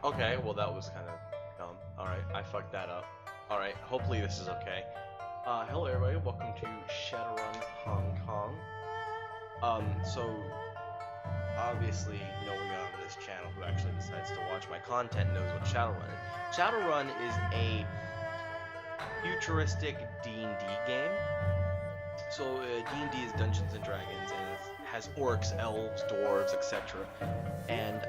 Okay, well that was kind of dumb. Alright, I fucked that up. Alright, hopefully this is okay. Hello everybody, welcome to Shadowrun Hong Kong. So obviously no one on this channel who actually decides to watch my content knows what Shadowrun is. Shadowrun is a futuristic D&D game. So D&D is Dungeons and Dragons, and it has orcs, elves, dwarves, etc. And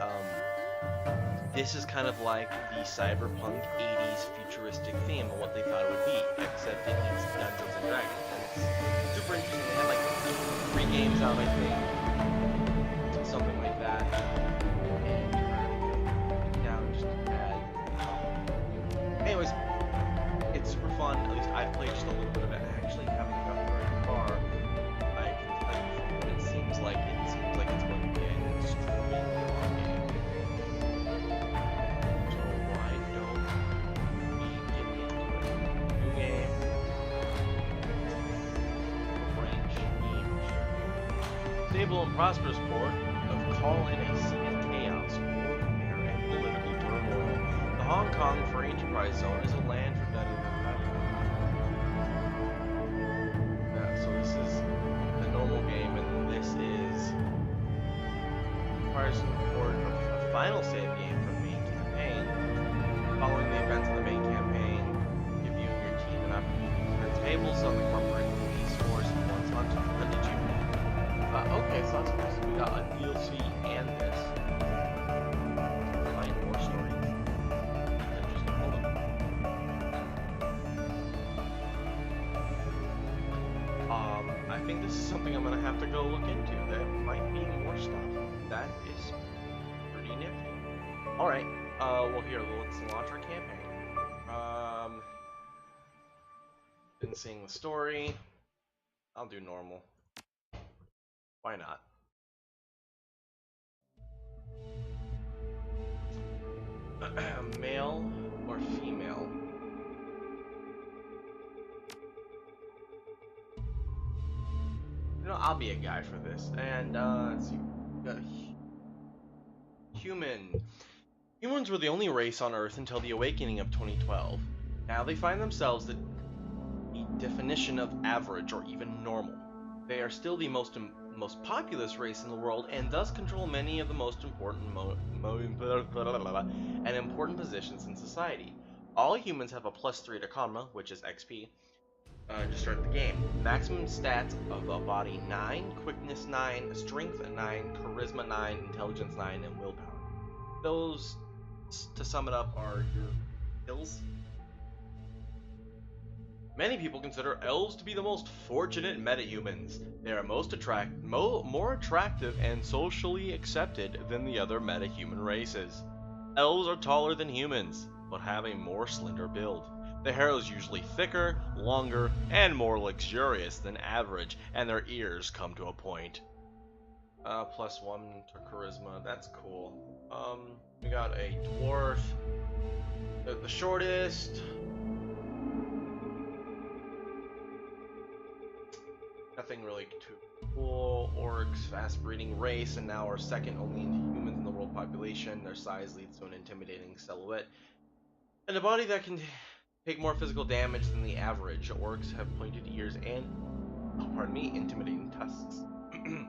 this is kind of like the cyberpunk 80s futuristic theme of what they thought it would be, except it needs Dungeons and Dragons. And it's super interesting. They had like 3 games out, I think, something like that. And down just a tad. Anyways, it's super fun. At least I've played just a little bit of it. I actually haven't gotten very far. I can tell you from what it seems like. It seems like it's going to be an extremely long game. So why don't we get into it? New game. French stable and prosperous port of call in a sea of chaos, warfare, and political turmoil. The Hong Kong Free Enterprise Zone is a land for so this is a normal game, and this is requires support of a final save game from the main campaign. Following the events of the main campaign, give you and your team an opportunity to turn tables on the corporate police force once hunted you. Okay, so that's supposed to be a DLC and this. Find more stories. Interesting. Hold on. I think this is something I'm gonna have to go look into. There might be more stuff. That is pretty nifty. Alright, well here, let's launch our campaign. Been seeing the story. I'll do normal. Why not? Male or female? You know, I'll be a guy for this. And let's see. Got a human. Humans were the only race on Earth until the awakening of 2012. Now they find themselves the definition of average or even normal. They are still the most populous race in the world, and thus control many of the most important important positions in society. All humans have a +3 to karma, which is XP, to start the game. Maximum stats of a body 9, quickness 9, strength 9, charisma 9, intelligence 9, and willpower. Those, to sum it up, are your skills. Many people consider elves to be the most fortunate metahumans. They are more attractive and socially accepted than the other metahuman races. Elves are taller than humans, but have a more slender build. The hair is usually thicker, longer, and more luxurious than average, and their ears come to a point. +1 to charisma, that's cool. We got a dwarf, the shortest. Nothing really too cool. Orcs, fast breeding race, and now are second only to humans in the world population. Their size leads to an intimidating silhouette, and a body that can take more physical damage than the average. Orcs have pointed ears and, intimidating tusks. Then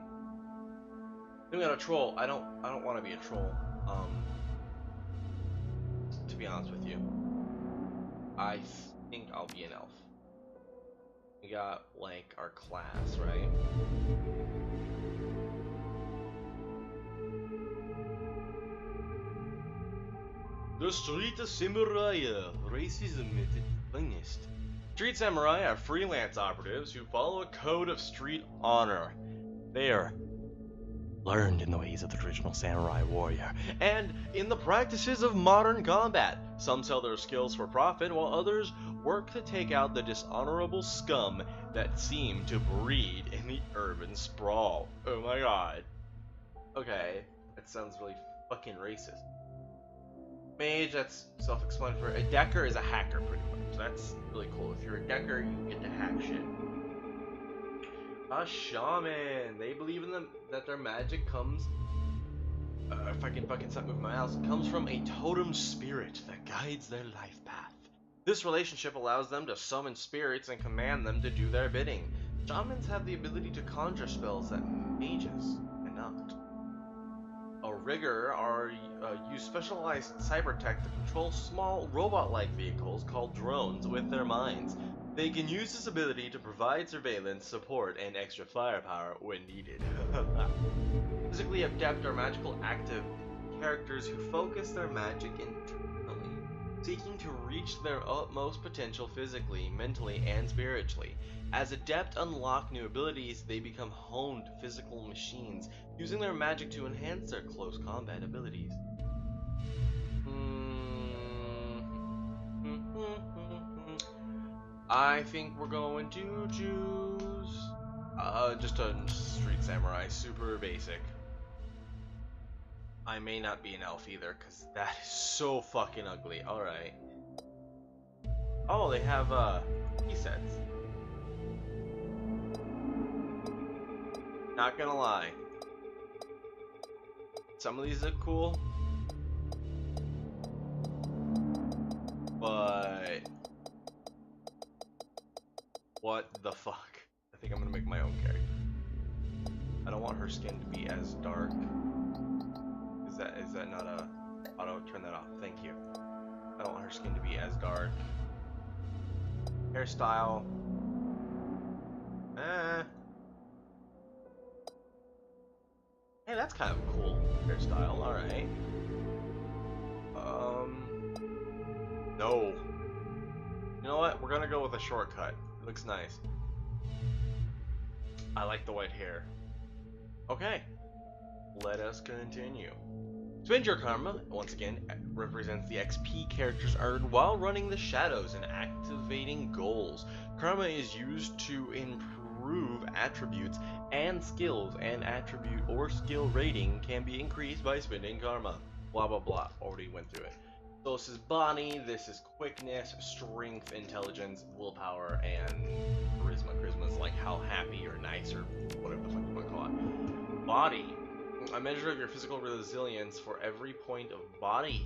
we got a troll. I don't want to be a troll. To be honest with you, I think I'll be an elf. We got, like, our class, right? The Street Samurai, racism at its finest. Street Samurai are freelance operatives who follow a code of street honor. They are learned in the ways of the traditional samurai warrior, and in the practices of modern combat. Some sell their skills for profit, while others work to take out the dishonorable scum that seem to breed in the urban sprawl. Oh my god. Okay, that sounds really fucking racist. Mage, that's self-explanatory. A decker is a hacker, pretty much. That's really cool. If you're a decker, you get to hack shit. A shaman. They believe in that their magic comes if I can fucking stop moving my mouse, comes from a totem spirit that guides their life path. This relationship allows them to summon spirits and command them to do their bidding. Shamans have the ability to conjure spells that mages cannot. A rigger use specialized cyber tech to control small robot-like vehicles called drones with their minds. They can use this ability to provide surveillance, support, and extra firepower when needed. Physically adept are magical active characters who focus their magic internally, seeking to reach their utmost potential physically, mentally, and spiritually. As adept unlock new abilities, they become honed physical machines, using their magic to enhance their close combat abilities. I think we're going to choose just a street samurai, super basic. I may not be an elf either, because that is so fucking ugly. Alright. Oh, they have key sets. Not gonna lie. Some of these look cool. But what the fuck? I think I'm gonna make my own character. I don't want her skin to be as dark. Is that not a auto? Turn that off. Thank you. I don't want her skin to be as dark. Hairstyle. Hey, that's kind of a cool hairstyle. All right. No. You know what? We're gonna go with a shortcut. It looks nice. I like the white hair. Okay. Let us continue. Spend your karma, once again, represents the XP characters earned while running the shadows and activating goals. Karma is used to improve attributes and skills, and attribute or skill rating can be increased by spending karma. Blah blah blah. Already went through it. So this is body, this is quickness, strength, intelligence, willpower, and charisma. Charisma is like how happy or nice or whatever the fuck you want to call it. Body. A measure of your physical resilience for every point of body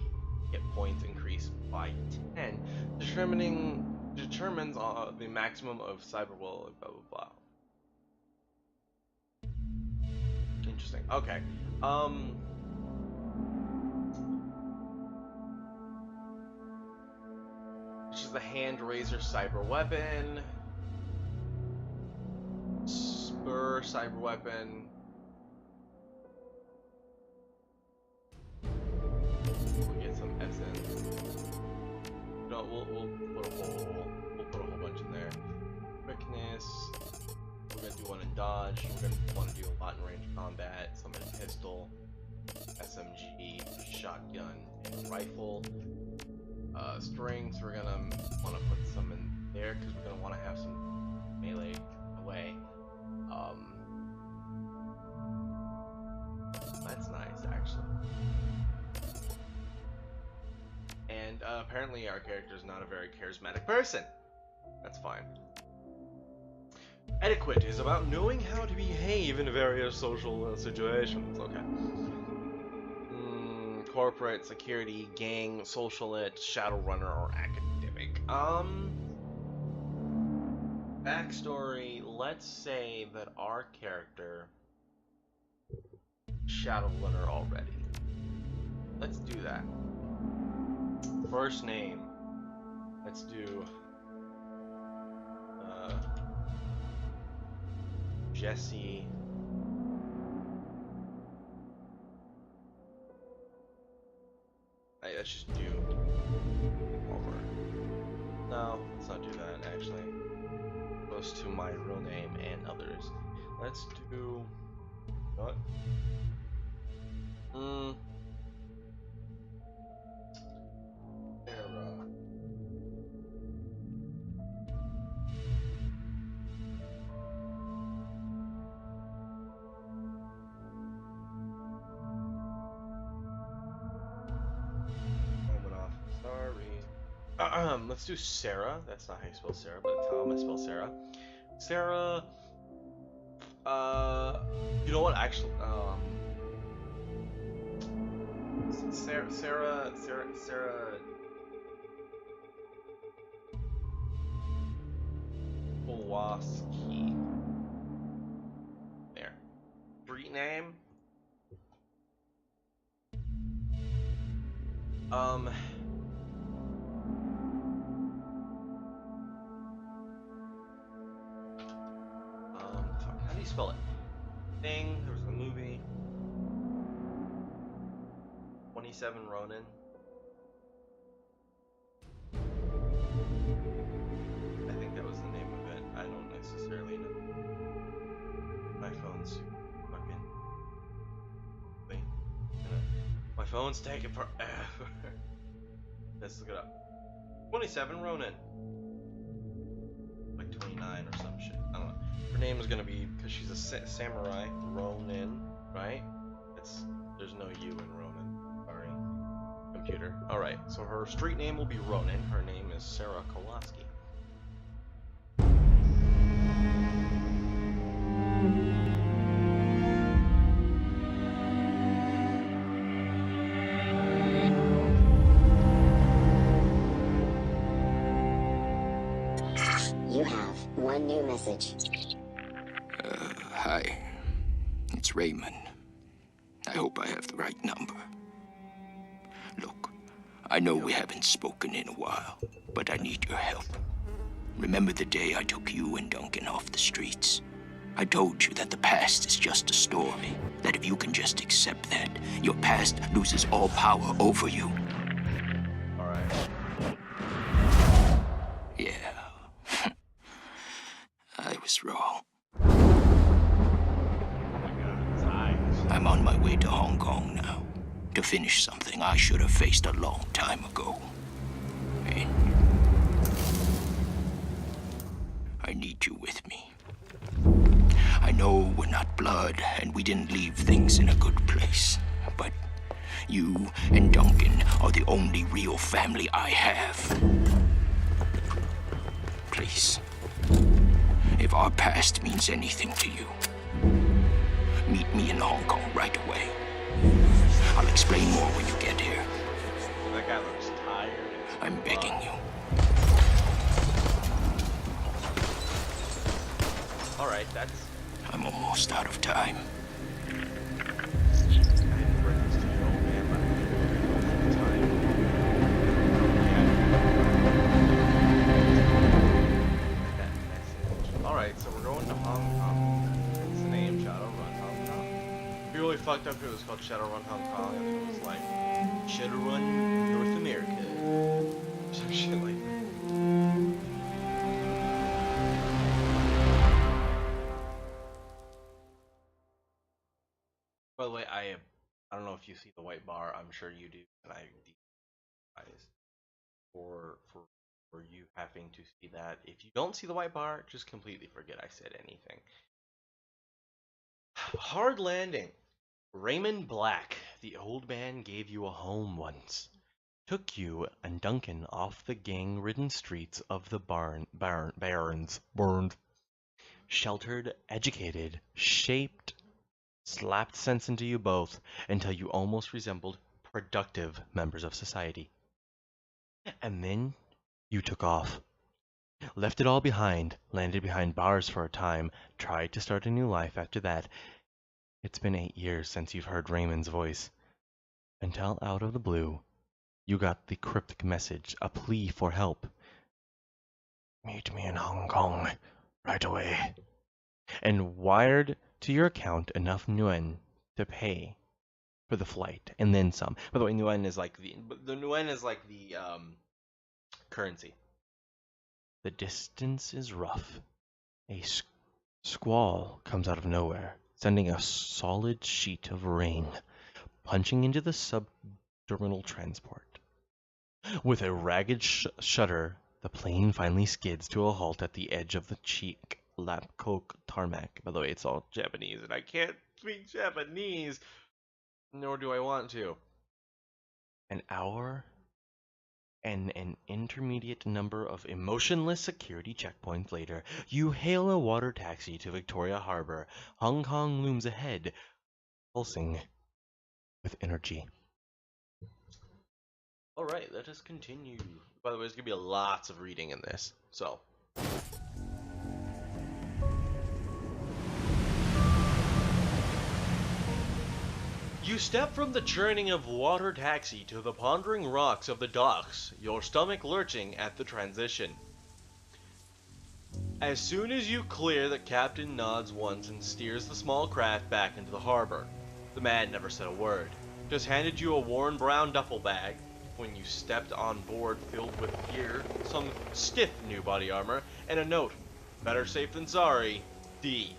hit points increase by 10, determines the maximum of cyber will, blah blah blah. Interesting. Okay. Which is the hand razor cyber weapon. Spur cyber weapon. We'll get some essence. No, we'll put a whole bunch in there. Quickness. We're gonna do one in dodge. We're gonna want to do a lot in range combat. Some in pistol, SMG, shotgun, and rifle. Strings. We're gonna want to put some in there because we're gonna want to have some melee away. That's nice, actually. And apparently our character is not a very charismatic person. That's fine. Etiquette is about knowing how to behave in various social situations. Okay. Corporate, security, gang, socialite, shadowrunner, or academic. Backstory. Let's say that our character shadowrunner already. Let's do that. First name. Let's do Jesse. Let's just do over. No, let's not do that actually. Goes to my real name and others. Let's do what? Let's do Sarah. That's not how you spell Sarah, but that's how I'm gonna spell Sarah. Sarah. You know what? Actually, Sarah Kowalski. There. Street name? Um. Fuck, how do you spell it? Thing. There was a movie. 27 Ronin. I think that was the name of it. I don't necessarily know. My phone's fucking. Wait. My phone's taking forever. Let's look it up. 27 Ronin. Like 29 or some shit. I don't know. Her name is gonna be, because she's a samurai, Ronin, right? There's no U in Ronin. Sorry. Computer. Alright, so her street name will be Ronin. Her name is Sarah Kowalski. You have one new message. Hi. It's Raymond. I hope I have the right number. Look, I know we haven't spoken in a while, but I need your help. Remember the day I took you and Duncan off the streets? I told you that the past is just a story, that if you can just accept that, your past loses all power over you. Alright. Yeah. I was wrong. I'm on my way to Hong Kong now, to finish something I should have faced a long time ago. And I need you with me. I know we're not blood, and we didn't leave things in a good place, but you and Duncan are the only real family I have. Please, if our past means anything to you, meet me in Hong Kong right away. I'll explain more when you get here. That guy looks tired. I'm begging you. Alright, that's... I'm almost out of time. I didn't bring this to you, old man, but I think we're time. Alright, so we're going to Hong Kong. It's the name, Shadowrun Hong Kong. It'd be really fucked up if it was called Shadowrun Hong Kong and it was like Shadowrun North America. Some shit like that. By the way, I don't know if you see the white bar. I'm sure you do, and I despise for you having to see that. If you don't see the white bar, just completely forget I said anything. Hard landing. Raymond Black, the old man gave you a home once. Took you and Duncan off the gang-ridden streets of the barons. Burned. Sheltered, educated, shaped, slapped sense into you both until you almost resembled productive members of society. And then you took off. Left it all behind, landed behind bars for a time, tried to start a new life after that. It's been 8 years since you've heard Raymond's voice. Until out of the blue, you got the cryptic message, a plea for help. Meet me in Hong Kong, right away. And wired to your account enough yuan to pay for the flight, and then some. By the way, yuan is like the yuan is like the currency. The distance is rough. A squall comes out of nowhere, sending a solid sheet of rain punching into the subterminal transport. With a ragged shudder, the plane finally skids to a halt at the edge of the cheek Lapcoke tarmac. By the way, it's all Japanese, and I can't speak Japanese, nor do I want to. An hour and an intermediate number of emotionless security checkpoints later, you hail a water taxi to Victoria Harbor. Hong Kong looms ahead, pulsing with energy. Alright, let us continue. By the way, there's gonna be lots of reading in this, so. You step from the churning of water taxi to the pondering rocks of the docks, your stomach lurching at the transition. As soon as you clear, the captain nods once and steers the small craft back into the harbor. The man never said a word, just handed you a worn brown duffel bag when you stepped on board filled with gear, some stiff new body armor, and a note, better safe than sorry, D.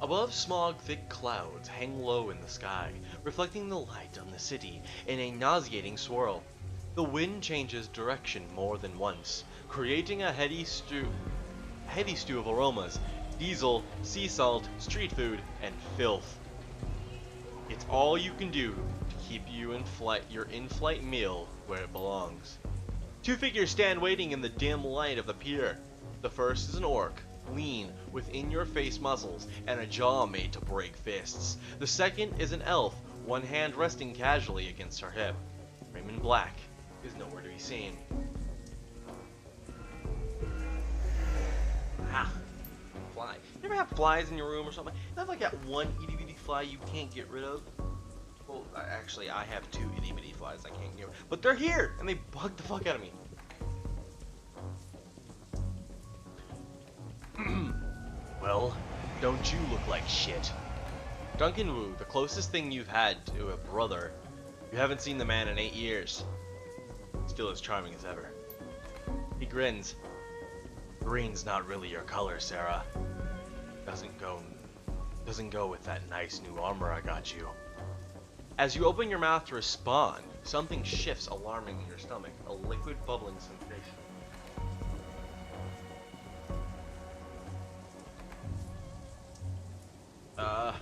Above smog, thick clouds hang low in the sky, reflecting the light on the city in a nauseating swirl. The wind changes direction more than once, creating a heady stew of aromas, diesel, sea salt, street food, and filth. It's all you can do to keep your in-flight meal where it belongs. Two figures stand waiting in the dim light of the pier. The first is an orc, lean, with in-your-face muscles, and a jaw made to break fists. The second is an elf, one hand resting casually against her hip. Raymond Black is nowhere to be seen. Ah, fly. You ever have flies in your room or something? You have like that one itty-bitty fly you can't get rid of? Well, actually, I have two itty-bitty flies I can't get rid of. But they're here, and they bug the fuck out of me. Well, don't you look like shit? Duncan Wu, the closest thing you've had to a brother. You haven't seen the man in 8 years. Still as charming as ever. He grins. Green's not really your color, Sarah. Doesn't go with that nice new armor I got you. As you open your mouth to respond, something shifts alarming in your stomach, a liquid bubbling sensation. I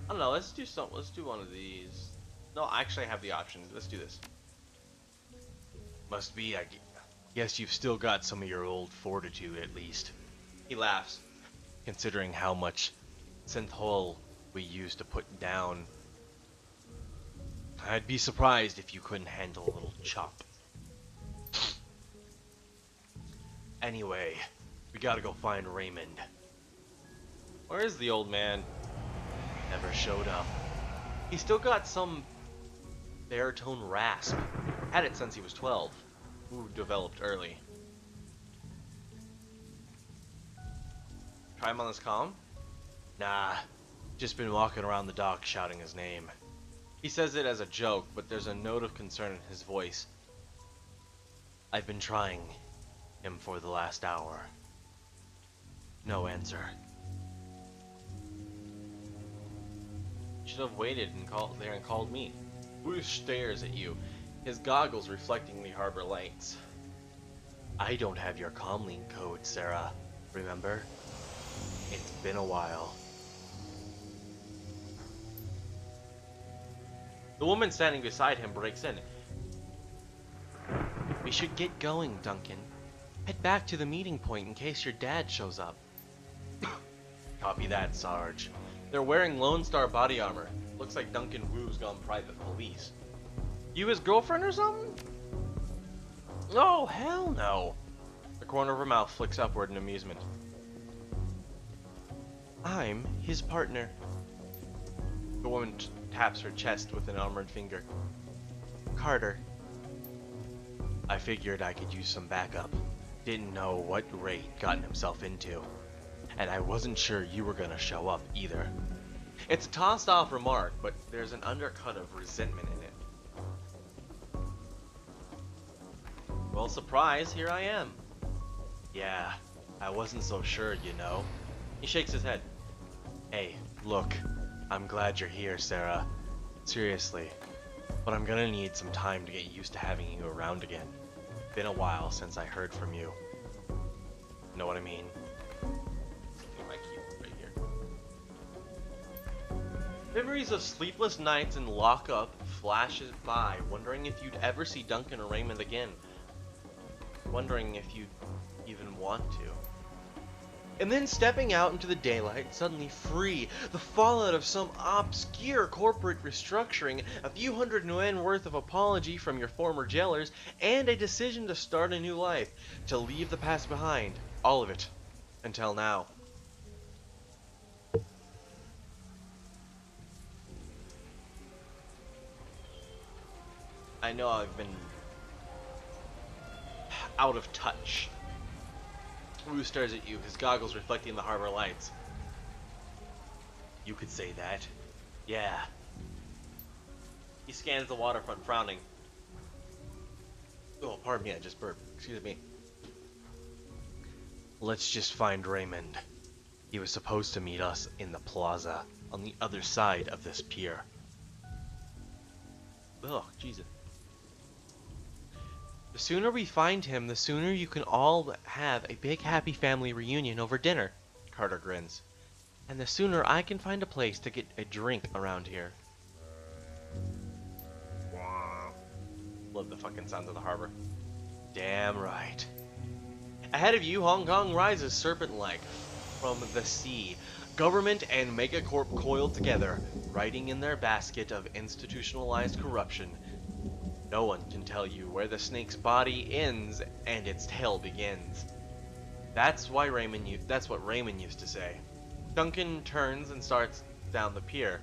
don't know, let's do one of these. No, actually I have the option. Let's do this. Must be, I guess you've still got some of your old fortitude at least. He laughs, considering how much synthol we used to put down. I'd be surprised if you couldn't handle a little chop. Anyway, we gotta go find Raymond. Where is the old man? Never showed up. He still got some baritone rasp. Had it since he was 12. Ooh, developed early. Try him on this comm? Nah, just been walking around the dock shouting his name. He says it as a joke, but there's a note of concern in his voice. I've been trying him for the last hour. No answer. Should have waited and called me. Wu stares at you, his goggles reflecting the harbor lights. I don't have your comlink code, Sarah. Remember? It's been a while. The woman standing beside him breaks in. We should get going, Duncan. Head back to the meeting point in case your dad shows up. Copy that, Sarge. They're wearing Lone Star body armor. Looks like Duncan Wu's gone private police. You his girlfriend or something? Oh, hell no. The corner of her mouth flicks upward in amusement. I'm his partner. The woman taps her chest with an armored finger. Carter. I figured I could use some backup. Didn't know what Ray gotten himself into. And I wasn't sure you were gonna show up either. It's a tossed off remark, but there's an undercut of resentment in it. Well, surprise, here I am. Yeah, I wasn't so sure, you know. He shakes his head. Hey, look, I'm glad you're here, Sarah. Seriously. But I'm gonna need some time to get used to having you around again. Been a while since I heard from you. Know what I mean? My keyboard right here. Memories of sleepless nights and lockup flashes by, wondering if you'd ever see Duncan or Raymond again. Wondering if you'd even want to. and then stepping out into the daylight, suddenly free, the fallout of some obscure corporate restructuring, a few hundred yuan worth of apology from your former jailers, and a decision to start a new life, to leave the past behind. All of it. Until now. I know I've been out of touch. Wu stares at you, his goggles reflecting the harbor lights. You could say that. Yeah. He scans the waterfront, frowning. Oh, pardon me, I just burped. Excuse me. Let's just find Raymond. He was supposed to meet us in the plaza, on the other side of this pier. Oh, Jesus. The sooner we find him, the sooner you can all have a big happy family reunion over dinner, Carter grins. And the sooner I can find a place to get a drink around here. Love the fucking sounds of the harbor. Damn right. Ahead of you, Hong Kong rises serpent-like from the sea. Government and megacorp coiled together, riding in their basket of institutionalized corruption. No one can tell you where the snake's body ends and its tail begins. That's what Raymond used to say. Duncan turns and starts down the pier.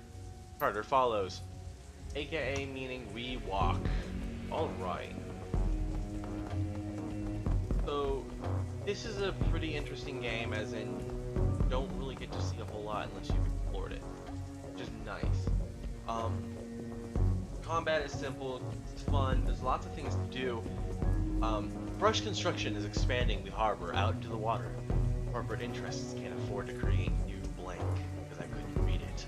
Carter follows. AKA meaning we walk. Alright. So, this is a pretty interesting game, as in, you don't really get to see a whole lot unless you've explored it. Which is nice. Combat is simple, it's fun, there's lots of things to do. Brush construction is expanding the harbor out into the water. Corporate interests can't afford to create new blank, because I couldn't read it.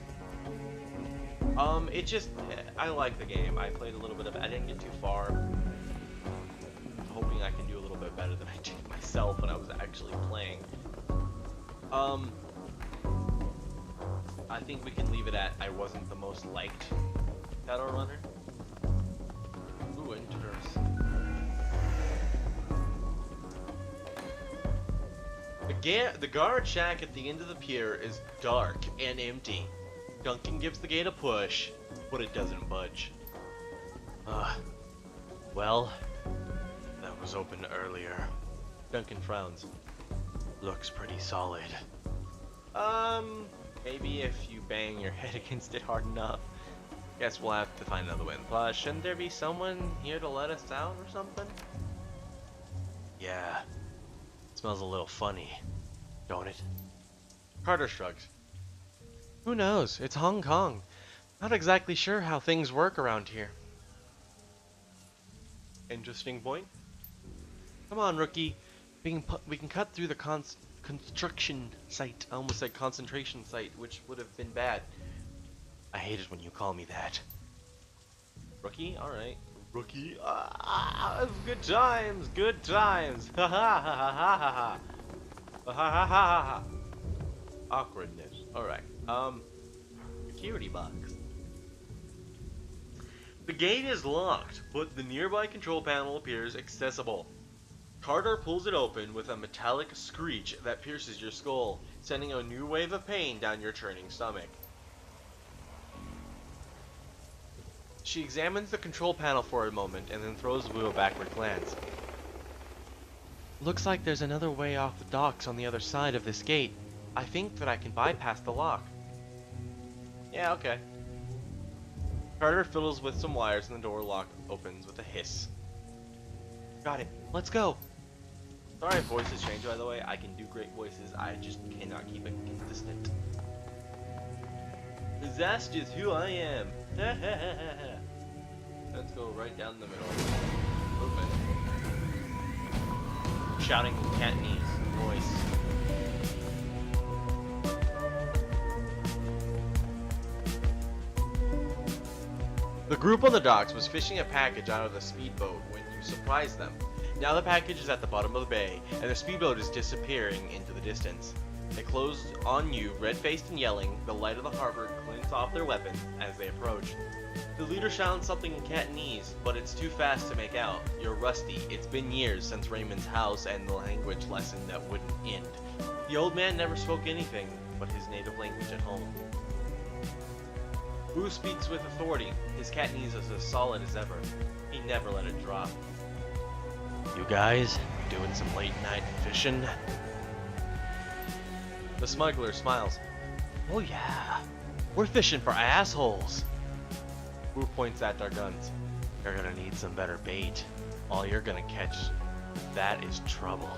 I like the game. I played a little bit of it. I didn't get too far. I'm hoping I can do a little bit better than I did myself when I was actually playing. I think we can leave it at I wasn't the most liked Shadowrunner. Ooh, interesting. The guard shack at the end of the pier is dark and empty. Duncan gives the gate a push, but it doesn't budge. Well, that was open earlier. Duncan frowns. Looks pretty solid. Maybe if you bang your head against it hard enough. Guess we'll have to find another way. Plus, shouldn't there be someone here to let us out or something? Yeah. It smells a little funny, don't it? Carter shrugs. Who knows? It's Hong Kong. Not exactly sure how things work around here. Interesting point. Come on, rookie. We can cut through the construction site. I almost said concentration site, which would have been bad. I hate it when you call me that. Rookie? Alright. Rookie? Good times! Good times! Ha ha ha ha ha ha! Ha ha ha ha ha! Awkwardness. Alright. Security box. The gate is locked, but the nearby control panel appears accessible. Carter pulls it open with a metallic screech that pierces your skull, sending a new wave of pain down your churning stomach. She examines the control panel for a moment and then throws Wu a backward glance. Looks like there's another way off the docks on the other side of this gate. I think that I can bypass the lock. Yeah, okay. Carter fiddles with some wires and the door lock opens with a hiss. Got it. Let's go. Sorry if voices change, by the way. I can do great voices. I just cannot keep it consistent. That's just who I am. Let's go right down the middle. Open. Shouting in Cantonese voice. The group on the docks was fishing a package out of the speedboat when you surprised them. Now the package is at the bottom of the bay, and the speedboat is disappearing into the distance. They close on you, red-faced and yelling. The light of the harbor glints off their weapons as they approach. The leader shouts something in Cantonese, but it's too fast to make out. You're rusty. It's been years since Raymond's house and the language lesson that wouldn't end. The old man never spoke anything but his native language at home. Wu speaks with authority. His Cantonese is as solid as ever. He never let it drop. You guys, doing some late night fishing? The smuggler smiles. Oh yeah, we're fishing for assholes. Wu points at their guns. You're gonna need some better bait. All you're gonna catch, that is trouble.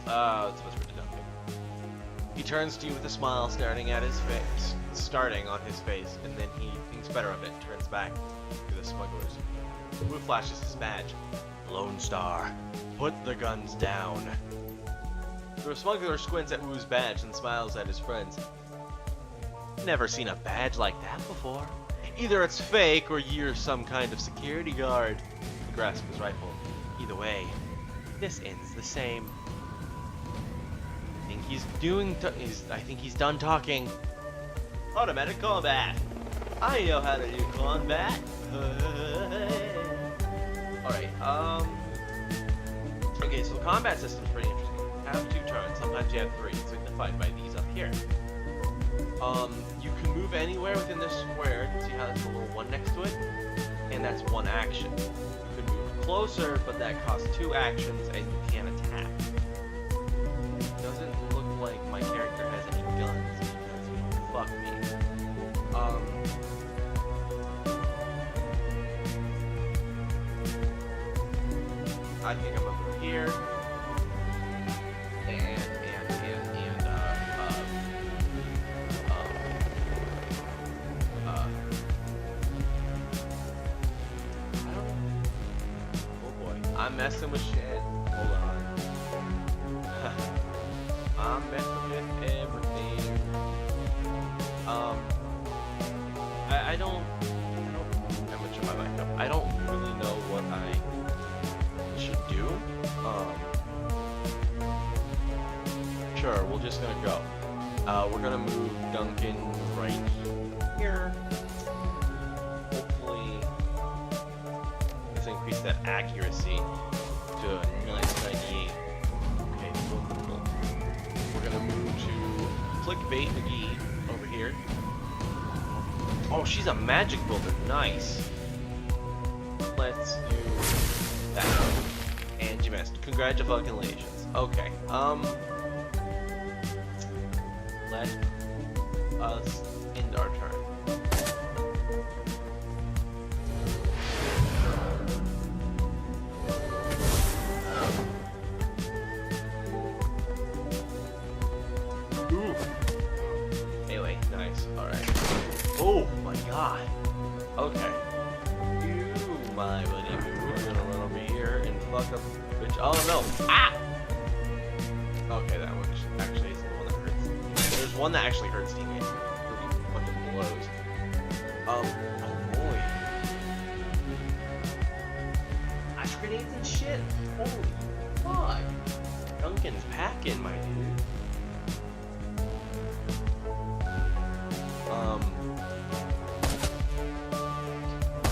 Let's whisper to Duncan. He turns to you with a smile, starting on his face, and then he thinks better of it and turns back to the smugglers. Wu flashes his badge. Lone Star, put the guns down. The smuggler squints at Wu's badge and smiles at his friends. Never seen a badge like that before. Either it's fake or you're some kind of security guard. He grasps his rifle. Either way, this ends the same. I think he's done talking. Automatic combat. I know how to do combat. Alright, okay, so the combat system's pretty interesting. You have 2 turns, sometimes you have 3, signified by these up here. You can move anywhere within this square. You can see how there's a little 1 next to it? And that's 1 action. You can move closer, but that costs 2 actions, and you can't attack. Doesn't look like my character has any guns, because, you know, fuck me. I think I'm over here. Oh boy, I'm messing with shit. Hold on. I'm messing with everything. I don't how much am I backed up? I don't really know what I should do. Sure, we're just gonna go. We're gonna move Duncan right here. Hopefully, let's increase that accuracy to a nice 98. Okay, cool. We're gonna move to Clickbait McGee over here. Oh, she's a magic builder. Nice. Let's do that. And you missed. Congratulations. Okay. Let us end our turn. Ooh. Anyway, nice. Alright. Oh my god. Okay. You, my buddy, we're gonna run over here and fuck up bitch. Oh no. Ah! Okay, that one actually isn't the one that hurts. There's one that actually hurts teammates. Really fucking blows. Oh boy. Flash grenades and shit. Holy fuck. Duncan's packing, my dude.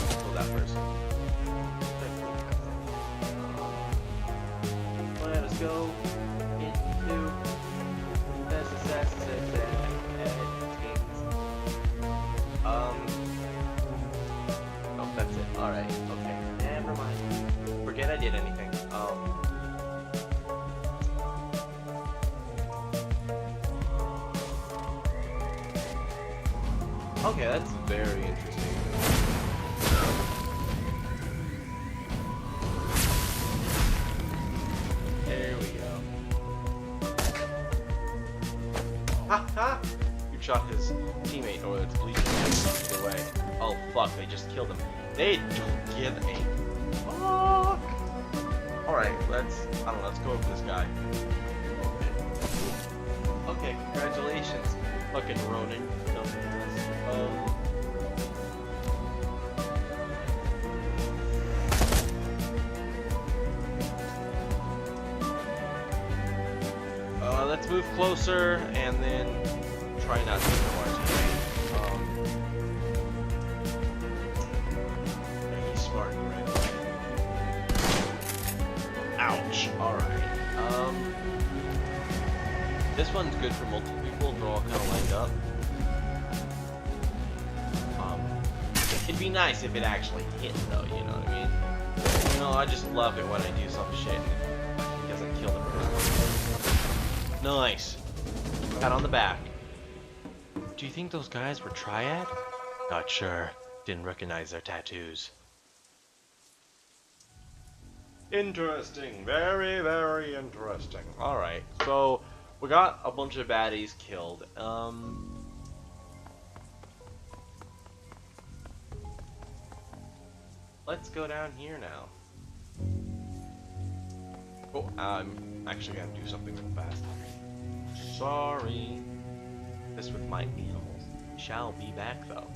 Kill that person. Let us go into oh, that's it. Alright, okay. Never mind. Forget I did anything. Okay, that's very interesting. There we go. Ha ha! You shot his teammate, or it's bleeding either way. Oh fuck, they just killed him. They don't give a fuck! Alright, let's go over this guy. Okay, congratulations, fucking Ronin. let's move closer and then try not to kill our teammate. Yeah, he's smart, right? Ouch. Alright. This one's good for multiple people. They're all kind of lined up. It'd be nice if it actually hit, though, you know what I mean? You know, I just love it when I do some shit and it doesn't kill the person. Nice. Pat on the back. Do you think those guys were Triad? Not sure. Didn't recognize their tattoos. Interesting. Very, very interesting. Alright, so we got a bunch of baddies killed. Let's go down here now. Oh, I'm actually gonna do something real fast. Sorry. This with my animals. Shall be back though.